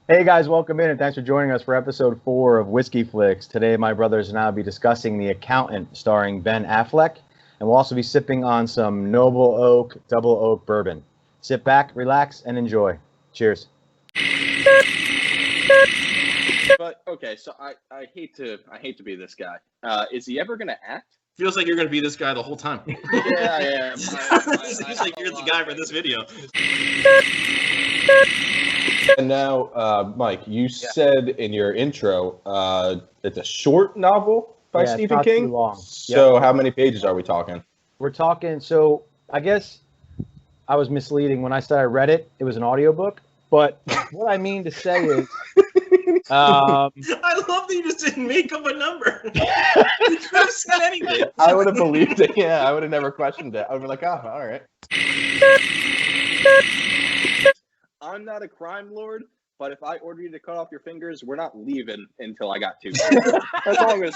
Hey guys, welcome in and thanks for joining us for episode 4 of Whiskey Flix. Today my brothers and I will be discussing The Accountant starring Ben Affleck, and we'll also be sipping on some Noble Oak Double Oak Bourbon. Sit back, relax, and enjoy. Cheers. But okay, so I hate to be this guy. Is he ever gonna act? Feels like you're going to be this guy the whole time. Yeah, I am. Seems like you're the guy for this video. And now, Mike, you said in your intro it's a short novel by Stephen King. Too long. So how many pages are we talking? We're talking, so I guess I was misleading when I said I read it. It was an audiobook. But what I mean to say is... I love that you just didn't make up a number. You could have said anything. I would have believed it. Yeah, I would have never questioned it. I would be like, oh, all right. I'm not a crime lord, but if I order you to cut off your fingers, we're not leaving until I got 2. That's all I'm gonna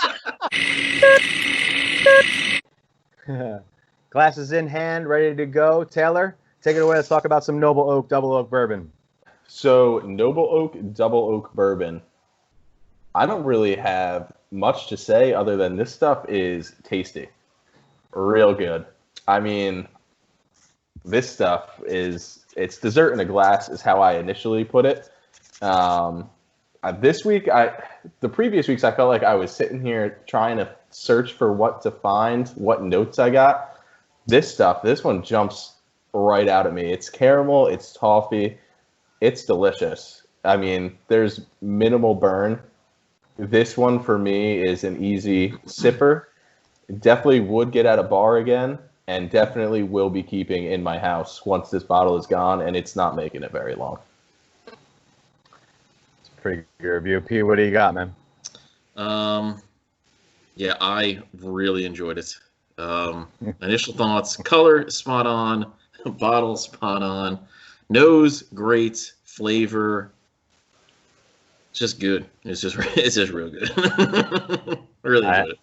say. Glasses in hand, ready to go. Taylor, take it away. Let's talk about some Noble Oak Double Oak Bourbon. So Noble Oak Double Oak Bourbon. I don't really have much to say other than this stuff is tasty. Real good. I mean, this stuff is, it's dessert in a glass is how I initially put it. This week, the previous weeks, I felt like I was sitting here trying to search for what to find, what notes I got. This one jumps right out at me. It's caramel, it's toffee. It's delicious. I mean, there's minimal burn. This one for me is an easy sipper. Definitely would get at a bar again, and definitely will be keeping in my house once this bottle is gone, and it's not making it very long. It's a pretty good review. P, what do you got, man? Yeah, I really enjoyed it. Initial thoughts: color spot on, bottle spot on. Nose, great. Flavor, just good. It's just real good. I really enjoyed it.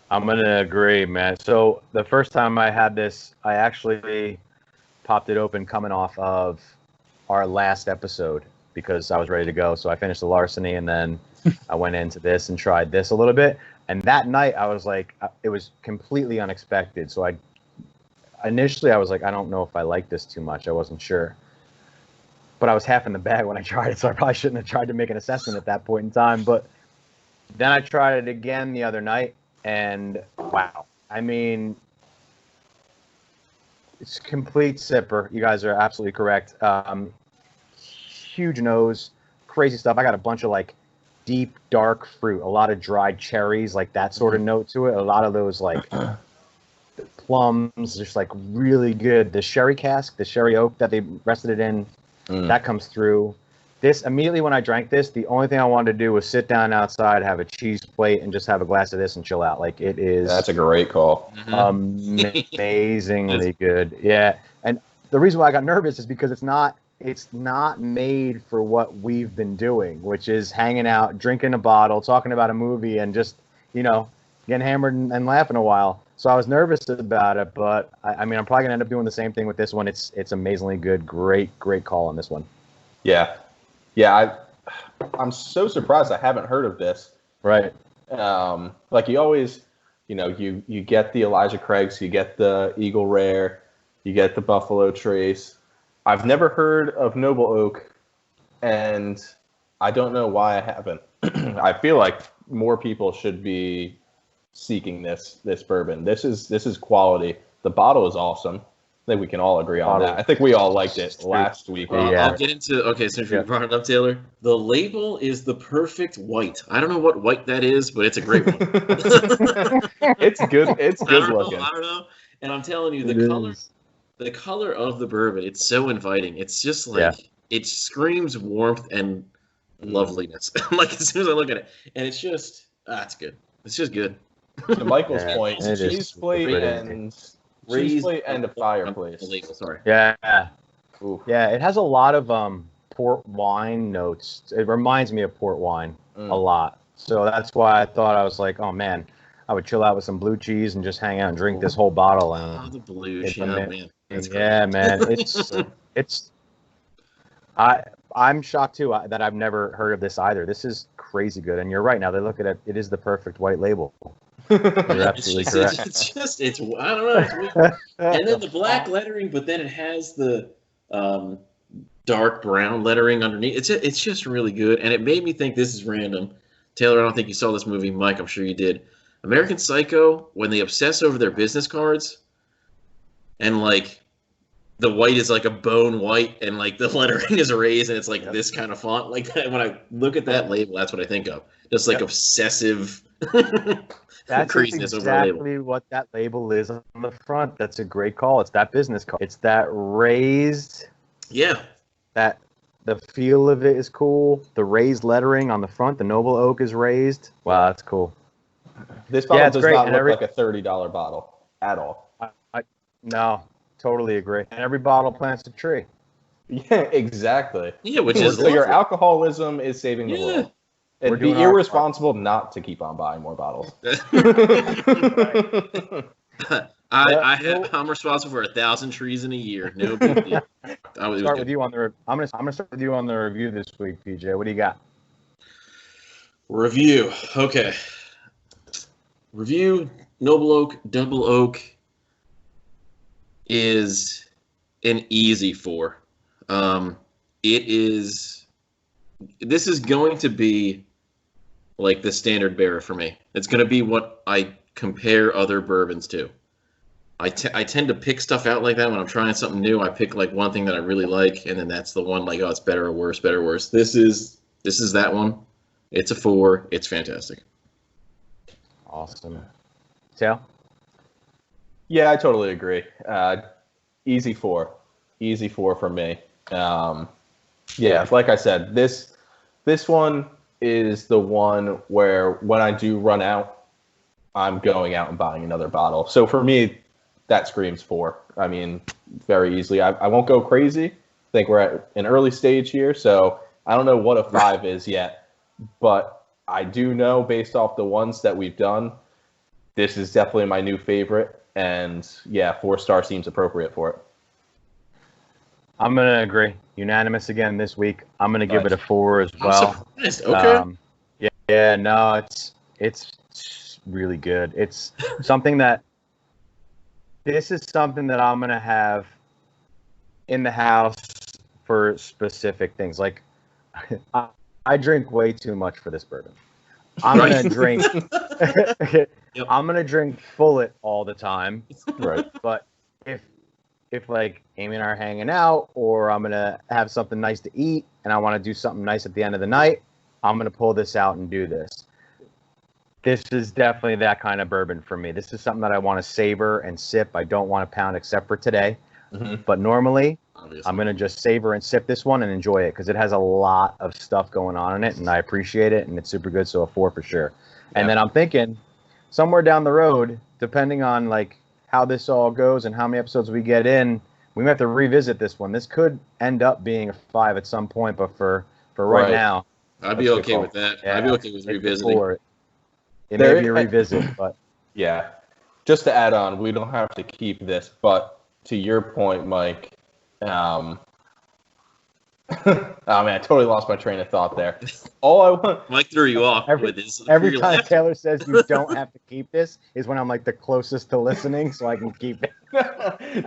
I'm going to agree, man. So the first time I had this, I actually popped it open coming off of our last episode because I was ready to go. So I finished the Larceny and then I went into this and tried this a little bit. And that night I was like, it was completely unexpected. So initially I was like, I don't know if I like this too much. I wasn't sure. But I was half in the bag when I tried it, so I probably shouldn't have tried to make an assessment at that point in time. But then I tried it again the other night, and wow. I mean, it's a complete sipper. You guys are absolutely correct. Huge nose, crazy stuff. I got a bunch of, like, deep, dark fruit, a lot of dried cherries, like that sort of note to it. A lot of those, like, plums, just, like, really good. The sherry cask, the sherry oak that they rested it in, that comes through. This, immediately when I drank this, the only thing I wanted to do was sit down outside, have a cheese plate, and just have a glass of this and chill out. Like, it is... That's a great call. Amazingly good. Yeah. And the reason why I got nervous is because it's not made for what we've been doing, which is hanging out, drinking a bottle, talking about a movie, and just, getting hammered and laughing a while. So I was nervous about it, but I mean, I'm probably gonna end up doing the same thing with this one. It's amazingly good. Great call on this one. Yeah. I'm so surprised I haven't heard of this. Right. Like you always, you get the Elijah Craig's, you get the Eagle Rare, you get the Buffalo Trace. I've never heard of Noble Oak, and I don't know why I haven't. I feel like more people should be seeking this bourbon. This is quality. The bottle is awesome. I think we can all agree on that. I think we all liked it last week. Yeah. I'll get into since you brought it up, Taylor. The label is the perfect white. I don't know what white that is, but it's a great one. It's good. It's good looking. I don't know. And I'm telling you, the color of the bourbon, it's so inviting. It's just like it screams warmth and loveliness. Like as soon as I look at it, and it's just it's good. It's just good. To Michael's point, cheese plate and a fireplace. Sorry. Yeah. Ooh. Yeah, it has a lot of port wine notes. It reminds me of port wine a lot. So that's why I thought, I was like, oh man, I would chill out with some blue cheese and just hang out and drink this whole bottle. And the blue cheese, man. Yeah, man. It's It's I'm shocked too that I've never heard of this either. This is crazy good, and you're right. Now they look at it; it is the perfect white label. You're absolutely correct. It's I don't know. It's weird. And then the black lettering, but then it has the dark brown lettering underneath. It's just really good, and it made me think, this is random. Taylor, I don't think you saw this movie. Mike, I'm sure you did. American Psycho, when they obsess over their business cards, and like the white is like a bone white, and like the lettering is raised, and it's like this kind of font. Like that, when I look at that label, that's what I think of. Just like obsessive That's craziness over a label. exactly what that label is on the front. That's a great call. It's that business card. It's that raised. Yeah. That the feel of it is cool. The raised lettering on the front, the noble oak is raised. Wow, that's cool. This bottle it's does great. not And look like a $30 bottle at all. No, totally agree. And every bottle plants a tree. Yeah, exactly. Yeah, which is so your lovely. alcoholism is saving the world. It'd be doing our irresponsible not to keep on buying more bottles. I'm responsible for 1,000 trees in a year. No big deal. Start with you on the. I'm gonna start with you on the review this week, PJ. What do you got? Review. Okay. Review. Noble Oak Double Oak is an easy 4. It is. This is going to be like the standard bearer for me. It's going to be what I compare other bourbons to. I tend to pick stuff out like that when I'm trying something new. I pick like one thing that I really like, and then that's the one, like, oh, it's better or worse, better or worse. This is that one. It's a 4. It's fantastic. Awesome. Tail? Yeah, I totally agree. Easy 4. Easy 4 for me. Yeah, like I said, this one is the one where when I do run out, I'm going out and buying another bottle. So for me, that screams 4. I mean, very easily. I won't go crazy. I think we're at an early stage here, so I don't know what a 5 is yet. But I do know, based off the ones that we've done, this is definitely my new favorite. And yeah, 4-star seems appropriate for it. I'm going to agree. Unanimous again this week. I'm going to give it a 4 as well. Okay. Yeah, no, it's really good. It's something that this is something that I'm going to have in the house for specific things. Like I drink way too much for this bourbon. I'm going to drink I'm going to drink Bullet all the time. Right. But if like Amy and I are hanging out, or I'm going to have something nice to eat and I want to do something nice at the end of the night, I'm going to pull this out and do this. This is definitely that kind of bourbon for me. This is something that I want to savor and sip. I don't want to pound except for today. Mm-hmm. But normally, Obviously. I'm going to just savor and sip this one and enjoy it because it has a lot of stuff going on in it, and I appreciate it, and it's super good, so a 4 for sure. Yeah. And then I'm thinking somewhere down the road, depending on like how this all goes and how many episodes we get in, we might have to revisit this one. This could end up being a 5 at some point, but for right now, I'd be okay with that. Yeah, I'd be okay with revisiting. It may be a revisit, but yeah. Just to add on, we don't have to keep this, but to your point, Mike, oh man, I totally lost my train of thought there. All I want, Mike threw you off with his. Every time Taylor says you don't have to keep this is when I'm like the closest to listening, so I can keep it.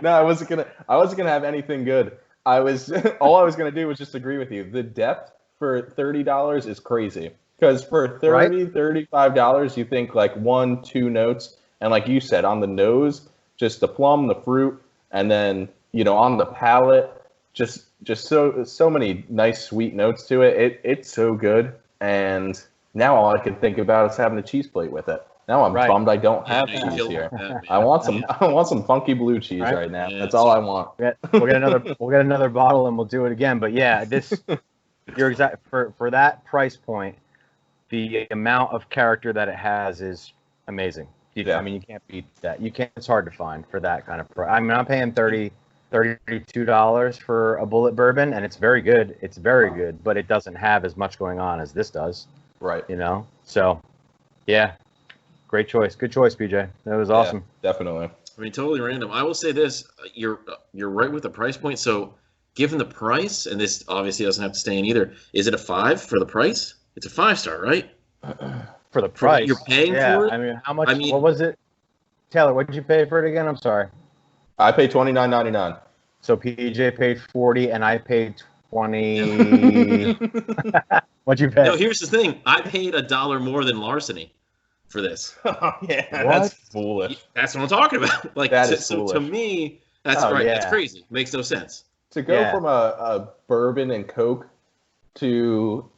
No, I wasn't gonna have anything good. All I was gonna do was just agree with you. The depth for $30 is crazy. Because for $30, $35, you think like 1-2 notes, and like you said, on the nose, just the plum, the fruit, and then on the palate, just so many nice sweet notes to it. It's so good, and now all I can think about is having a cheese plate with it. Now I'm bummed I don't have cheese here. I want some funky blue cheese right now. Yeah, that's all I want. We'll get another bottle and we'll do it again. But yeah, you're exact for that price point. The amount of character that it has is amazing. I mean, you can't beat that. You can't. It's hard to find for that kind of price. I mean, I'm paying $32 for a Bullet bourbon, and it's very good. It's very good, but it doesn't have as much going on as this does. Right. So, yeah, great choice. Good choice, PJ. That was awesome. Yeah, definitely. I mean, totally random. I will say this: you're right with the price point. So given the price, and this obviously doesn't have to stay in either, is it a 5 for the price? It's a 5-star, right? For the For what price. you're paying for it? I mean, how much? I mean- what was it? Taylor, what did you pay for it again? I'm sorry. I pay $29.99. So PJ paid 40 and I paid 20. What'd you pay? No, here's the thing. I paid $1 more than Larceny for this. Oh, yeah, What? that's foolish. That's what I'm talking about. Like, That is so to foolish. me, that's Oh, right. yeah. That's crazy. Makes no sense. To go Yeah. from a bourbon and Coke to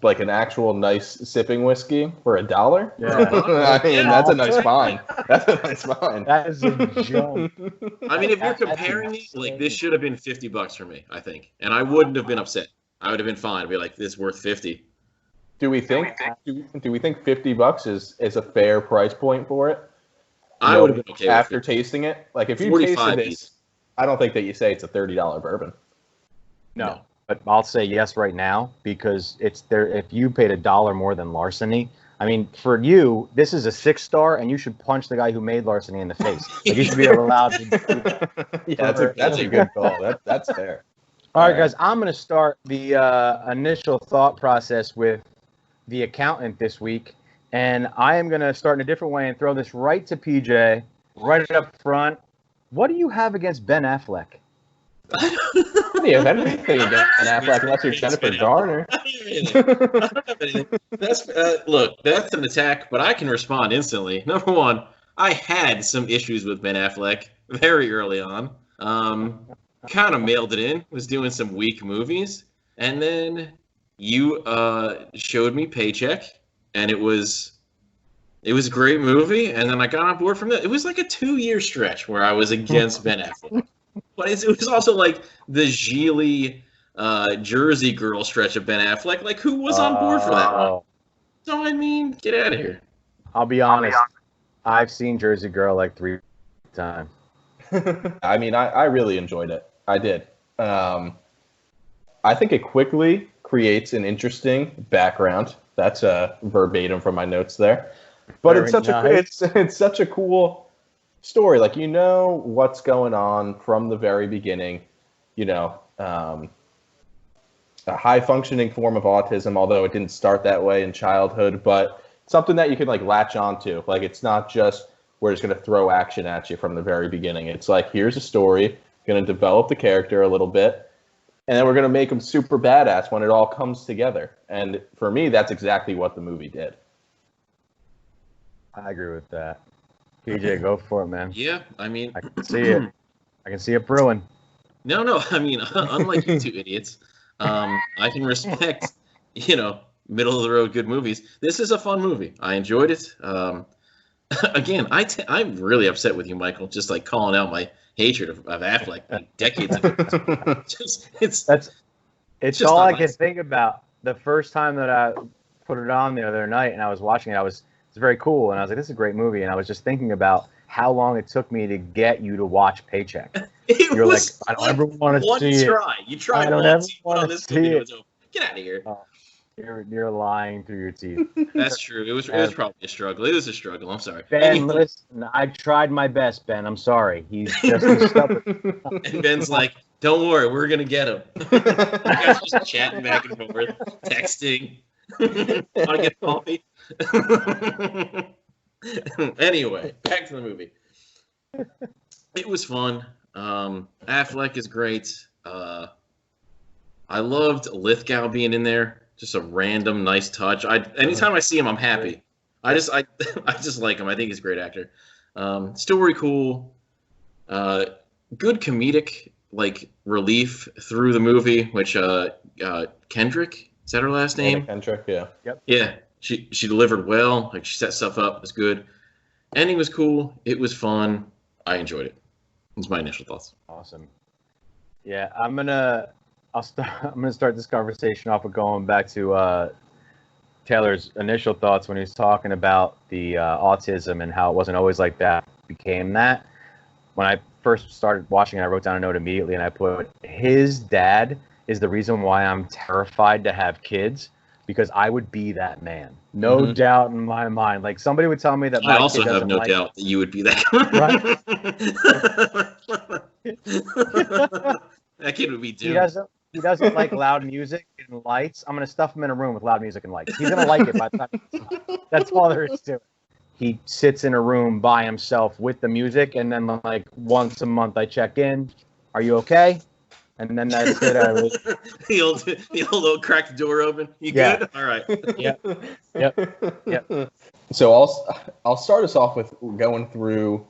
like an actual nice sipping whiskey for $1. Yeah. I mean, Yeah. that's a nice find. That's a nice find. That is a jump. I mean, if you're That's comparing it, like, this insane. should have been $50 for me, I think. And I wouldn't have been upset. I would have been fine. I'd be like, this is worth 50. Do we think $50 is a fair price point for it? I No, would have been okay after with it. tasting it. Like if you 45 tasted this, I don't think that you say it's a $30 bourbon. No, but I'll say yes right now because it's there. If you paid $1 more than Larceny, I mean, for you, this is a 6-star, and you should punch the guy who made Larceny in the face. Like, you should be allowed to do that. Yeah, that's a good call. That's fair. All right, guys, I'm going to start the initial thought process with the accountant this week, and I am going to start in a different way and throw this right to PJ, right up front. What do you have against Ben Affleck? What do you have anything against Ben Affleck unless you're Jennifer Garner? I don't have anything. That's look, that's an attack, but I can respond instantly. Number one, I had some issues with Ben Affleck very early on. Kind of mailed it in. Was doing some weak movies, and then you showed me Paycheck, and it was a great movie. And then I got on board from that. It was like a 2-year stretch where I was against Ben Affleck, but it was also like the Geely Jersey Girl stretch of Ben Affleck. Like, who was on board for that one? So I mean, get out of here. I'll be honest. I've seen Jersey Girl like 3 times. I mean, I really enjoyed it. I did. I think it quickly creates an interesting background. That's verbatim from my notes there. But Very it's such nice. it's such a cool story. Like, you know what's going on from the very beginning. You know, a high functioning form of autism, although it didn't start that way in childhood, but something that you can like latch onto. Like, it's not just we're just going to throw action at you from the very beginning. It's like, here's a story, going to develop the character a little bit, and then we're going to make him super badass when it all comes together. And for me, that's exactly what the movie did. I agree with that. PJ, go for it, man. Yeah, I mean, I can see it. I can see it brewing. no. I mean, unlike you two idiots, I can respect, middle of the road good movies. This is a fun movie. I enjoyed it. Again, I'm really upset with you, Michael. Just like calling out my hatred of Affleck, like decades ago. It's It's just all not I can nice. think about. The first time that I put it on the other night and I was watching it, it's very cool, and I was like, this is a great movie, and I was just thinking about how long it took me to get you to watch Paycheck. It You're like, was I don't ever want to one see it. try. You tried I don't once, ever you put on wanna this see movie, it. it was over. Get out of here. You're lying through your teeth. That's true. It was probably a struggle. It was a struggle. I'm sorry. Ben, Anyway, listen, I tried my best, Ben. I'm sorry. He's just stubborn. and Ben's like, "Don't worry, we're gonna get him." You guys just chatting back and forth, texting. Want to get coffee? Anyway, back to the movie. It was fun. Affleck is great. I loved Lithgow being in there. Just a random nice touch. Anytime I see him, I'm happy. I just like him. I think he's a great actor. Story cool. Good comedic relief through the movie, which Kendrick, is that her last name? Kendrick, yeah. Yeah, she delivered well. Like, she set stuff up. It was good. Ending was cool. It was fun. I enjoyed it. That's my initial thoughts. Awesome. Yeah, I'm gonna start this conversation off with going back to Taylor's initial thoughts when he was talking about the autism and how it wasn't always like that, became that. When I first started watching it, I wrote down a note immediately and I put, his dad is the reason why I'm terrified to have kids, because I would be that man. No doubt in my mind. Like, somebody would tell me that my I also kid have doesn't no like doubt that you would be that. That kid would be He doomed. doesn't like loud music and lights. I'm gonna stuff him in a room with loud music and lights. He's gonna like it by the time. That's all there is to it. He sits in a room by himself with the music, and then like once a month I check in. Are you okay? And then that's it. the old cracked door open. You Yeah. good? All right. Yep. So I'll start us off with going through,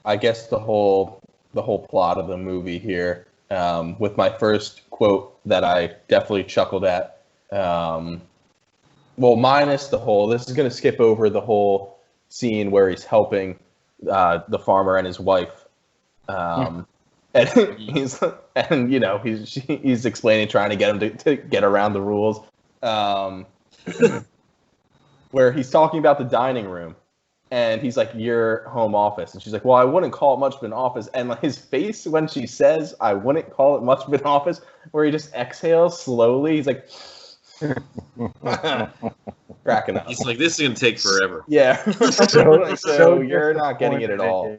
I guess, the whole plot of the movie here, with my first quote that I definitely chuckled at. Well, minus the whole. This is going to skip over the whole scene where he's helping the farmer and his wife. And he's explaining, trying to get him to get around the rules. Where he's talking about the dining room, and he's like, "Your home office," and she's like, "Well, I wouldn't call it much of an office." And like, his face when she says, "I wouldn't call it much of an office," where he just exhales slowly. He's like, cracking up. He's like, "This is gonna take forever." Yeah. So you're not getting it at all.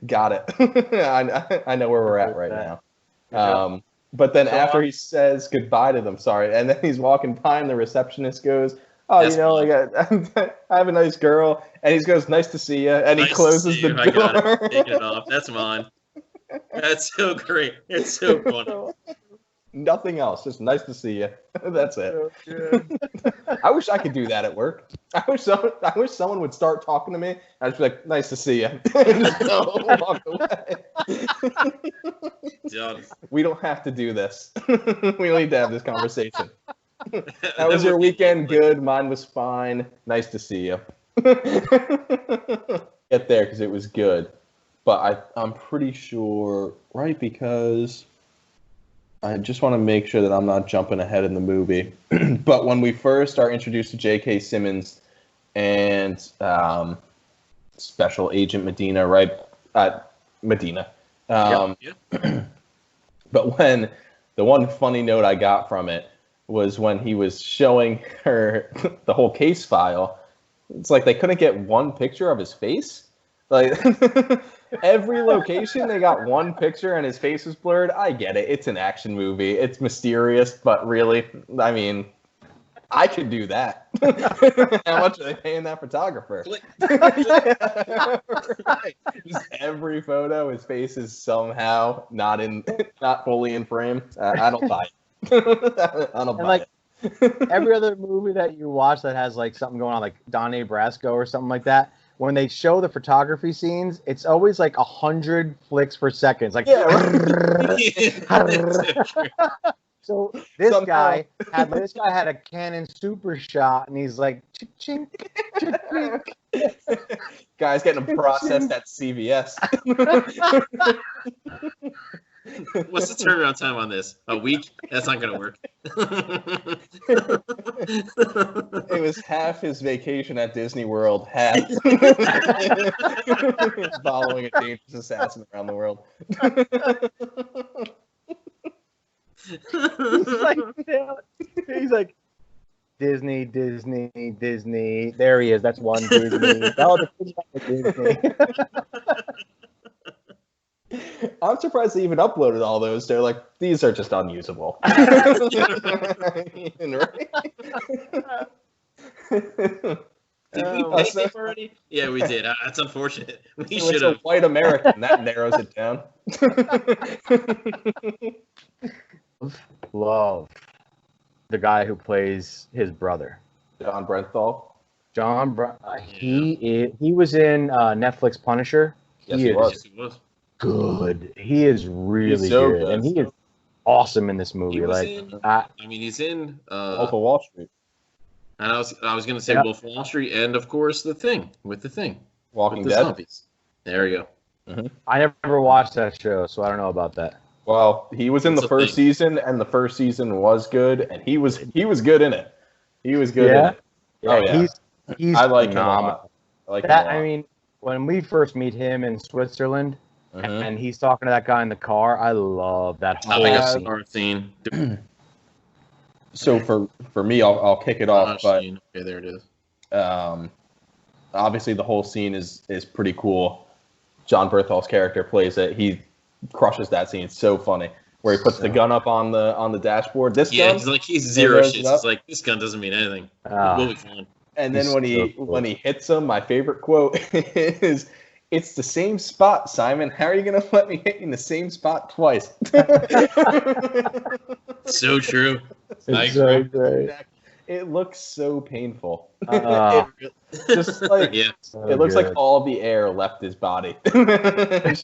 Got it. I know where we're at right now. But then after he says goodbye to them, and then he's walking by and the receptionist goes, "Oh, That's I have a nice girl," and he goes, "Nice to see you," and he closes the door. I got it. Taking it off. That's mine. That's so great. It's so funny. Nothing else. Just nice to see you. That's it. So I wish I could do that at work. I wish someone would start talking to me. I'd just be like, "Nice to see you." And just go walk away. Done. We don't have to do this. We don't need to have this conversation. How was your weekend? Good. Mine was fine. Nice to see you. Get there because it was good. But I'm pretty sure, right? Because I just want to make sure that I'm not jumping ahead in the movie. But when we first are introduced to J.K. Simmons and Special Agent Medina, right? Medina. Yeah. But when the one funny note I got from it was when he was showing her the whole case file. It's like they couldn't get one picture of his face. Like every location, they got one picture and his face was blurred. I get it. It's an action movie. It's mysterious, but really, I mean, I could do that. How much are they paying that photographer? Right. Just every photo, his face is somehow not fully in frame. I don't buy it. I don't buy it. Every other movie that you watch that has like something going on, like Donnie Brasco or something like that, when they show the photography scenes, it's always like 100 flicks per second. It's like, so this guy had a Canon Super Shot, and he's like, chink, chink, chink. Guy's getting processed at CVS. What's the turnaround time on this? A week? That's not going to work. It was half his vacation at Disney World, half following a dangerous assassin around the world. He's like, Disney. There he is. That's one Disney. Oh, Disney. I'm surprised they even uploaded all those. They're like, these are just unusable. Did we pay him already? Yeah, we did. That's unfortunate. We should have. White American. That narrows it down. Love the guy who plays his brother, John Brenthal. He was in Netflix Punisher. Yes, he was. Yes, he was. Good. He is really good, and he is awesome in this movie. He's in Wolf of Wall Street. And I was going to say Wolf of Wall Street, and of course the Thing. Walking the Dead. Zombies. There you go. Mm-hmm. I never watched that show, so I don't know about that. Well, he was in the first season, and the first season was good, and he was good in it. He was good. Yeah. In it. Oh yeah. He's I like phenomenal. him a lot. I like that. him a lot. I mean, when we first meet him in Switzerland, Mhm. and he's talking to that guy in the car, I love that whole scene. So for me, I'll kick it off. But okay, there it is. obviously, the whole scene is pretty cool. John Bertholt's character plays it. He crushes that scene. It's so funny. Where he puts the gun up on the dashboard. This gun, he's zero shit. it up. He's like, this gun doesn't mean anything. We'll be fine. And then He's when he hits him, my favorite quote is, "It's the same spot, Simon. How are you going to let me hit you in the same spot twice?" So true. It's so great. It looks so painful. Just like Yeah. so it looks good. like all the air left his body.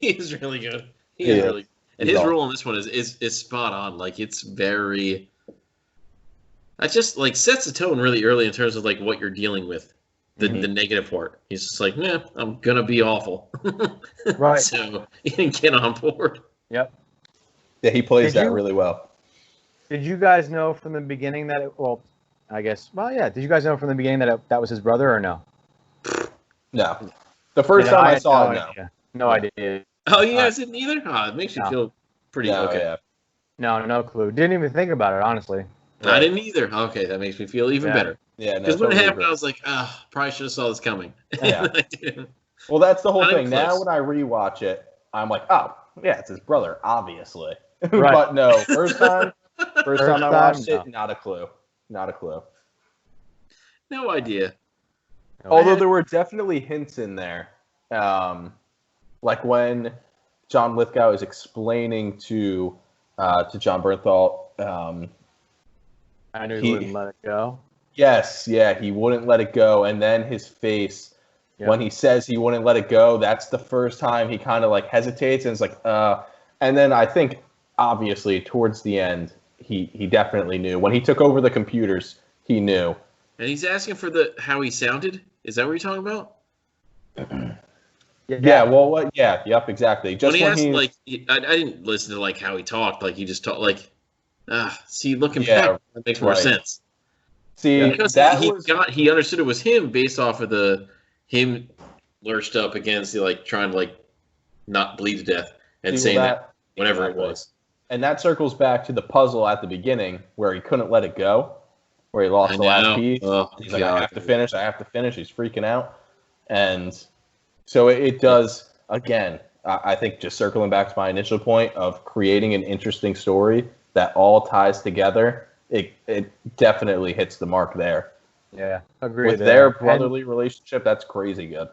He is really good. He Yeah. is really good. And He's his awesome. role in this one is spot on. Like, it's very... That just, like, sets the tone really early in terms of, like, what you're dealing with. The negative part. He's just like, nah, I'm gonna be awful. Right. So, you can get on board. Yep. Yeah, he plays Did that you- really well. Did you guys know from the beginning that did you guys know from the beginning that that was his brother or no? No. The first Yeah, time I had saw no it, no. idea. No idea. Oh, you guys didn't either? Oh, it makes you No. feel pretty No, okay. yeah. No clue. Didn't even think about it, honestly. I didn't either. Okay, that makes me feel even Yeah. better. Yeah, no, Because when it totally happened, agree. I was like, probably should have saw this coming. Yeah. I didn't. Well, that's the whole Not thing. even Now close. when I rewatch it, I'm like, oh, yeah, it's his brother, obviously. Right. But no, first time I watched no. it, not a clue. Not a clue. No idea. Although there were definitely hints in there. Like when John Lithgow is explaining to John Bernthal, I knew he- he wouldn't let it go. yes, yeah, he wouldn't let it go. And then his face, Yeah. when he says he wouldn't let it go, that's the first time he kind of like hesitates and is like, and then I think obviously towards the end, he definitely knew. When he took over the computers, he knew. And he's asking for how he sounded? Is that what you're talking about? Yeah, well, what? Yeah, yep, exactly. Just When he asked, he's- like, I didn't listen to, like, how he talked. Like, he just talked, like, see, looking Yeah, back, that makes more right. sense. see, Because that he was understood it was him based off of him lurched up against the, like, trying to, like, not bleed to death and see, saying well, that whatever exactly. it was. And that circles back to the puzzle at the beginning where he couldn't let it go, where he lost I the last know. piece. Oh, He's like, God. I have to finish. He's freaking out. And so it does, again, I think just circling back to my initial point of creating an interesting story that all ties together, it definitely hits the mark there. Yeah, agree. With there. their And brotherly relationship, that's crazy good.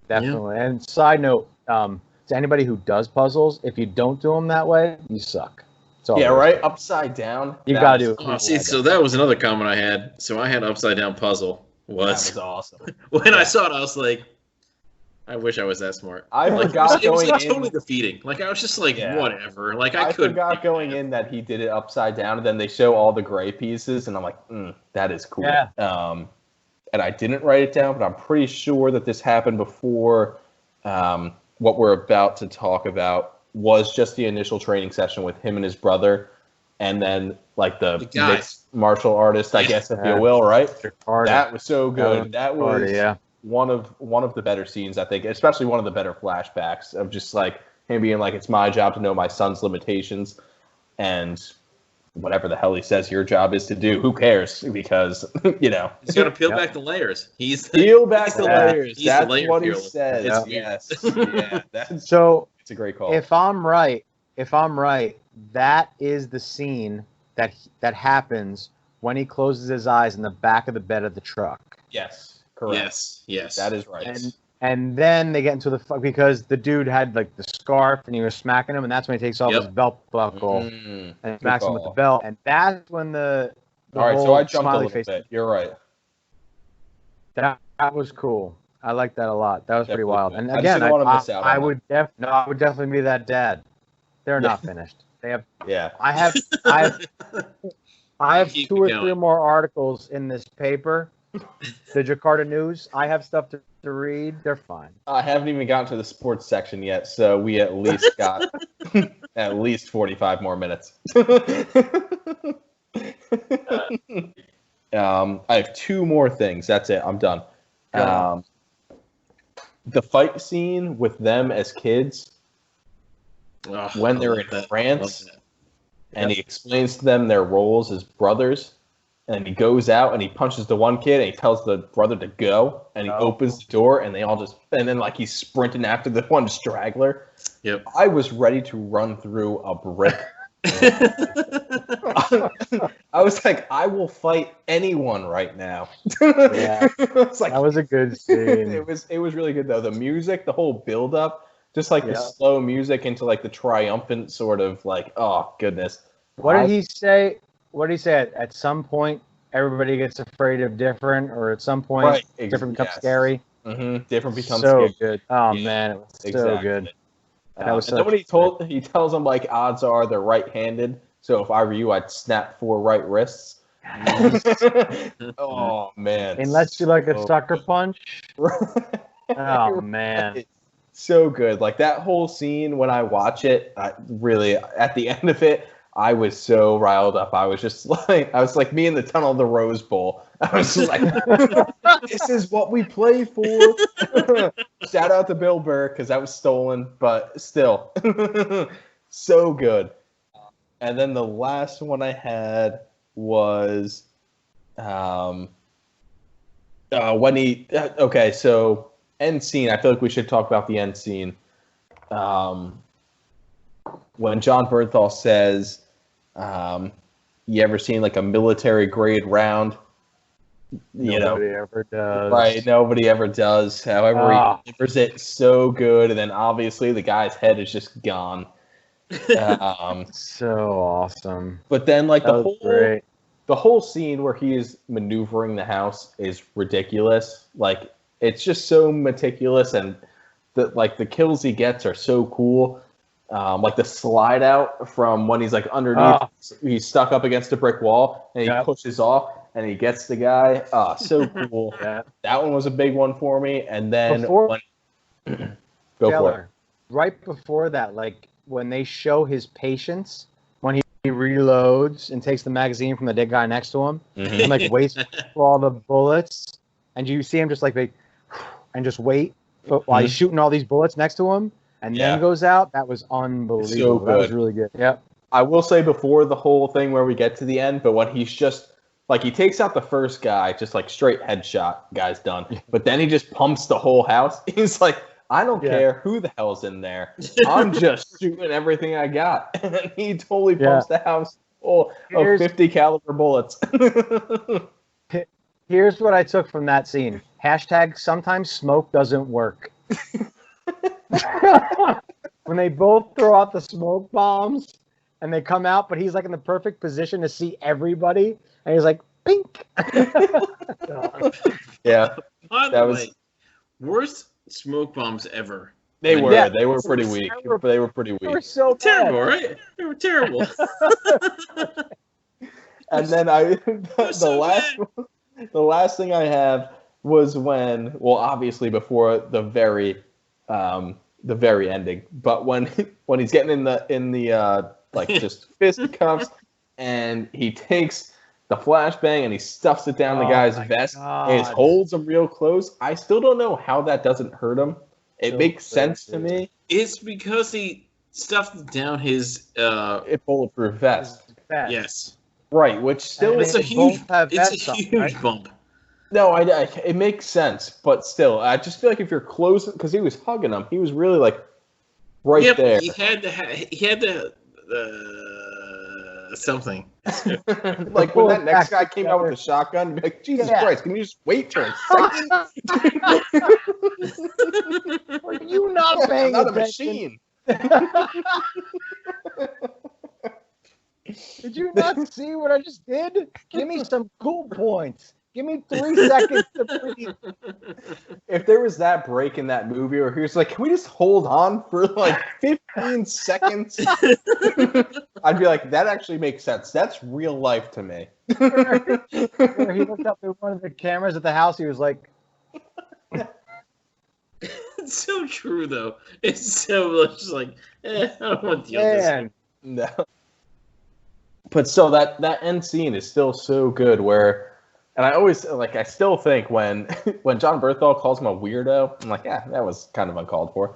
definitely. And side note, to anybody who does puzzles, if you don't do them that way, you suck. That's all Yeah, there is. right? Upside down. You that gotta was- do Oh, see, so that was another comment I had. So I had upside down puzzle. That Was was awesome. when I Yeah. saw it, I was like, I wish I was that smart. I Like, forgot it was going like in. totally defeating. Like, I was just like, Yeah. whatever. Like, I couldn't. forgot going in that he did it upside down, and then they show all the gray pieces, and I'm like, that is cool. Yeah. And I didn't write it down, but I'm pretty sure that this happened before what we're about to talk about was just the initial training session with him and his brother, and then like the The guy. mixed martial artist, I Yeah. guess, if Yeah. you will, right? Party. That was so good. That was Party, yeah. one of the better scenes, I think, especially one of the better flashbacks of just like him being like, it's my job to know my son's limitations, and whatever the hell he says your job is to do, who cares? Because, you know, He's got to peel Yep. back the layers. He's peel back he's the Yeah. layers. He's the That's layer what he peeler. says. Yeah. Yes. Yeah, that's So it's a great call. if I'm right, that is the scene that happens when he closes his eyes in the back of the bed of the truck. Yes, correct. Yes. That is right. And then they get into the fuck because the dude had like the scarf and he was smacking him, and that's when he takes off Yep. his belt buckle Mm, and good smacks him with the call. belt, and that's when the All right, so whole I jumped a smiley little face. bit. You're right. That was cool. I like that a lot. That was pretty Definitely wild. cool. And I just again, didn't wanna miss out on I that. would I would definitely be that dad. They're Yeah. not finished. They have. Yeah. I have 2 Keep or going. 3 more articles in this paper, the Jakarta News. I have stuff to read. They're fine. I haven't even gotten to the sports section yet, so we at least got at least 45 more minutes. I have 2 more things. That's it. I'm done. The fight scene with them as kids Oh, when I they're love in that. France, Love that. and he explains to them their roles as brothers. And then he goes out and he punches the one kid and he tells the brother to go and he opens the door and they all just and then like he's sprinting after the one straggler. Yep. I was ready to run through a brick. I was like, I will fight anyone right now. Yeah. It's like, That was a good scene. it was really good though. The music, the whole build up, just like the slow music into like the triumphant sort of like, oh goodness. What did he say? What did he say? At some point, everybody gets afraid of different, or at some point, different becomes scary. Mm-hmm. Different becomes so scary. good. Oh man, it was so good. That was and then when he tells him like odds are they're right-handed. So if I were you, I'd snap 4 right wrists. Oh man! Unless you like a sucker punch. Oh man! So good. Like that whole scene when I watch it, really at the end of it, I was so riled up. I was just like me in the tunnel of the Rose Bowl. I was just like, this is what we play for. Shout out to Bill Burr because that was stolen, but still, so good. And then the last one I had was when he okay, so end scene. I feel like we should talk about the end scene. When John Bernthal says, you ever seen like a military grade round? Nobody ever does. Right, nobody ever does. However, he delivers it so good, and then obviously the guy's head is just gone. So awesome. But then like the whole scene where he is maneuvering the house is ridiculous. Like it's just so meticulous, and the kills he gets are so cool. Like the slide out from when he's like underneath, he's stuck up against a brick wall, and he pushes off, and he gets the guy. So cool. That one was a big one for me. And then go for it. Right before that, like when they show his patience, when he reloads and takes the magazine from the dead guy next to him, and like waits for all the bullets, and you see him just like and just wait while he's shooting all these bullets next to him. And then goes out. That was unbelievable. So good. That was really good. Yep. I will say before the whole thing where we get to the end, but when he's just like he takes out the first guy, just like straight headshot, guy's done. But then he just pumps the whole house. He's like, I don't care who the hell's in there. I'm just shooting everything I got. And he totally pumps the house full of 50 caliber bullets. Here's what I took from that scene. # sometimes smoke doesn't work. When they both throw out the smoke bombs and they come out, but he's like in the perfect position to see everybody, and he's like, pink. Yeah. By the way, worst smoke bombs ever. They were pretty weak. They were pretty weak. They were so terrible, right? They were terrible. And then the last thing I have was when, well, obviously before the very ending, but when he's getting in the like just fisticuffs, and he takes the flashbang and he stuffs it down the guy's vest and he holds him real close. I still don't know how that doesn't hurt him. It makes sense to me. It's because he stuffed down his bulletproof vest. Yes. Right, which still it's a huge bump. No, it makes sense, but still, I just feel like if you're close, because he was hugging him, he was really like right there. He had the something. Like when that next guy came out with the shotgun, you'd be like, Jesus Christ, can you just wait for a second? Are you not paying I'm not attention? a machine. Did you not see what I just did? Give me some cool points. Give me 3 seconds to breathe. If there was that break in that movie where he was like, can we just hold on for like 15 seconds? I'd be like, that actually makes sense. That's real life to me. Where he looked up at one of the cameras at the house, he was like... It's so true, though. It's so much like, I don't want to deal with this. No. But so that end scene is still so good where... And I always, like, I still think when John Bernthal calls him a weirdo, I'm like, yeah, that was kind of uncalled for.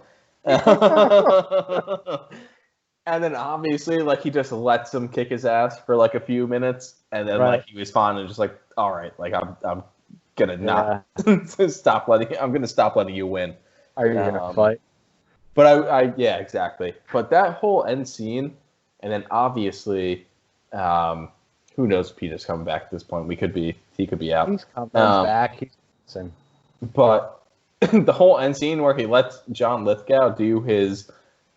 And then obviously, like, he just lets him kick his ass for like a few minutes, and then Right. like he was fine and just like, all right, like I'm gonna not Yeah. I'm gonna stop letting you win. Are you gonna fight? But I yeah, exactly. But that whole end scene, and then obviously, who knows if Peter's coming back at this point? He could be out. He's coming Um, back. He's listen. But the whole end scene where he lets John Lithgow do his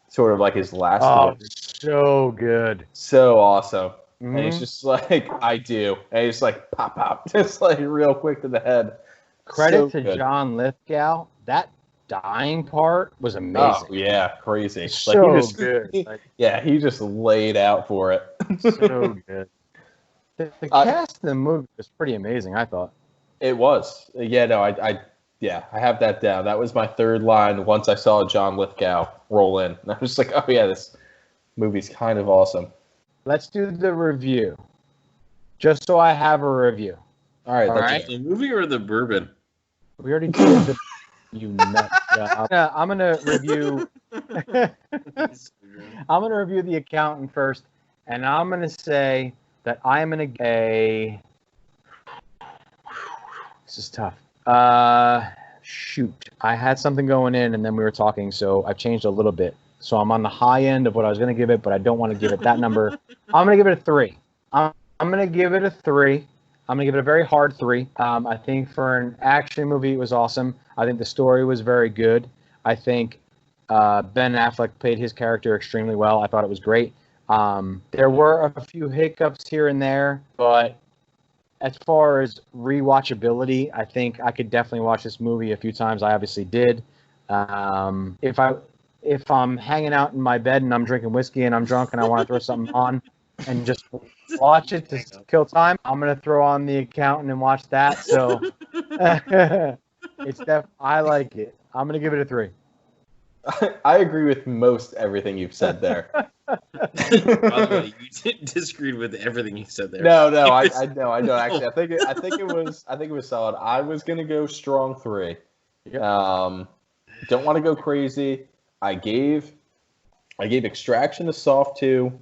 sort of like his last words, So good. so awesome. And Mhm. he's just like, I do. And he's like, pop, pop, just like real quick to the head. Credit So to good. John Lithgow. That dying part was Oh, amazing. yeah, crazy. So he just, good. he just laid out for it. So good. The cast in the movie was pretty amazing, I thought. It was. Yeah, no, I have that down. That was my third line once I saw John Lithgow roll in. And I was like, oh yeah, this movie's kind of awesome. Let's do the review. Just so I have a review. All right, All that's right. The movie or the bourbon? We already did the you nut. I'm gonna review I'm gonna review the accountant first, and I'm gonna say that I'm gonna get a. This is tough. Shoot. I had something going in, and then we were talking, so I've changed a little bit. So I'm on the high end of what I was going to give it, but I don't want to give it that number. I'm going to give it a 3. I'm going to give it a 3. I'm going to give it a very hard 3. I think for an action movie, it was awesome. I think the story was very good. I think Ben Affleck played his character extremely well. I thought it was great. There were a few hiccups here and there, but as far as rewatchability, I think I could definitely watch this movie a few times. I obviously did. If I'm hanging out in my bed and I'm drinking whiskey and I'm drunk and I want to throw something on and just watch it to kill time, I'm gonna throw on The Accountant and watch that. So I like it. I'm gonna give it a 3. I agree with most everything you've said there. By the way, you disagreed with everything you said there. No, I don't actually. I think it was solid. I was gonna go strong 3. Yep. Don't want to go crazy. I gave Extraction a soft 2.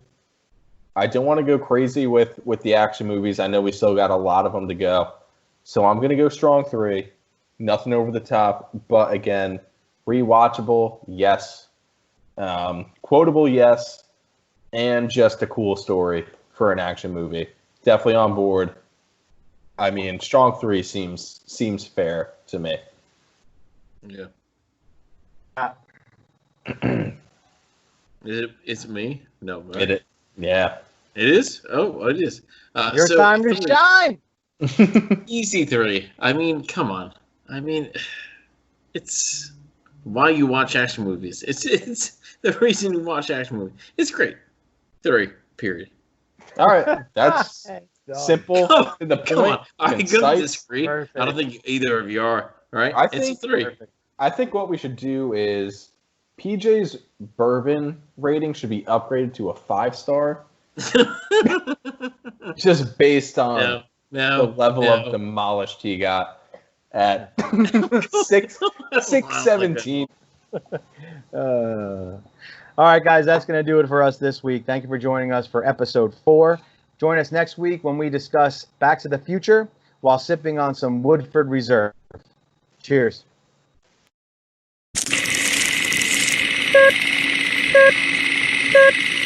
I don't want to go crazy with the action movies. I know we still got a lot of them to go, so I'm gonna go strong 3. Nothing over the top, but again, rewatchable, yes. Quotable, yes. And just a cool story for an action movie. Definitely on board. I mean, strong 3 seems fair to me. Yeah. It's me? No. Right? Yeah. It is? Oh, it is. Your time to shine. Easy 3. I mean, come on. I mean, it's why you watch action movies. It's the reason you watch action movies. It's great. 3. Period. All right. That's simple to the Come point. on. I'm going to disagree. Perfect. I don't think either of you are. Right? I It's think- a 3. Perfect. I think what we should do is PJ's bourbon rating should be upgraded to a 5-star, just based on No. the level of demolished he got at 617. All right, guys, that's going to do it for us this week. Thank you for joining us for episode 4. Join us next week when we discuss Back to the Future while sipping on some Woodford Reserve. Cheers. Beep, beep, beep.